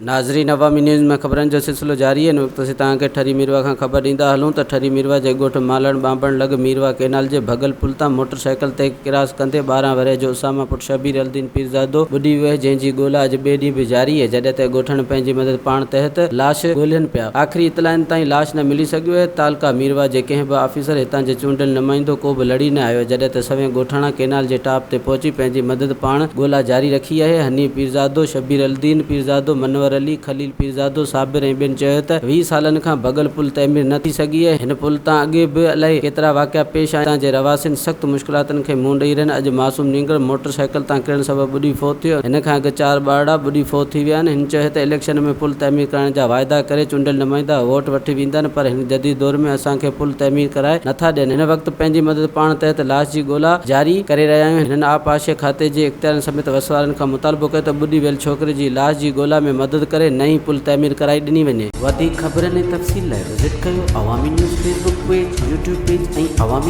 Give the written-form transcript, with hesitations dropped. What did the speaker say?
नाज़रीन, अवामी न्यूज़ में खबरन जो सिलसिलो जारी है। वक्त से तक ठरी मीरवाह का खबर दींदा हलूँ तो ठरी मीरवाह के गोठ मलन ॿांभण लग मीरवाह क़ैनाल के भगल पुल तां मोटरसाइकिल ते क़रास क़ंदे 12 वर्ह जो उसामा पुट शबीर अल्दीन पीरज़ादो ॿुॾी वियो, जंहिंजी ॻोल्हा अॼु ॿिए ॾींहुं भी जारी है। जॾहिं त ॻोठण पंहिंजी मदद पाण तहत लाश ॻोल्हनि पिया। आख़िरी इतलाउनि ताईं लाश न मिली सघियो है। तालका मीरवाह जे कंहिं बि ऑफिसर हितां जे चूंडियल नुमाइंदो को बि लड़ी न आयो। जॾहिं त सवें ॻोठाणा क़ैनाल जे टॉप ते पहुची पंहिंजी मदद पाण ॻोल्हा जारी रखी है। हनी पीरज़ादो, शबीर अल्दीन पीरज़ादो, मनवर अली, खलील पीरज़ादो, साबिर ऐं ॿियनि चयो त 20 सालनि खां भगल पुल तइमीर न थी सघी है। हिन पुल तां अॻे बि अलाए केतिरा वाक़िया पेश आया। जे रवासिन सख़्त मुश्किलातुनि खे मुंहुं ॾेई रहिया आहिनि। अॼु मासूम नींगर मोटरसाइकिल तां किरण सबबि ॿुॾी फोत थियो। हिन खां अॻु 4 ॿारड़ा ॿुॾी फोत थी विया आहिनि। हिन चयो त इलेक्शन में पुल तइमीर करण जा वाइदा करे चूंडियल नुमाइंदा वोट वठी वेंदा, पर हिन जदीद दौर में असांखे पुल तइमीर कराए नथा ॾियनि। हिन वक़्तु पंहिंजी मदद पाण तहत लाश जी ॻोल्हा जारी करे रहिया आहियूं। हिननि आपाशे खाते जे इख़्तियारनि समेत वसवारनि खां मुतालबो कयो त ॿुॾी वियल छोकिरे जी लाश जी ॻोल्हा में मदद करे नई पुल तइमीर कराई ॾिनी वञे। वधीक ख़बरनि ऐं तफ़सील लाइ विज़िट कयो अवामी news Facebook page, YouTube page ऐं अवामी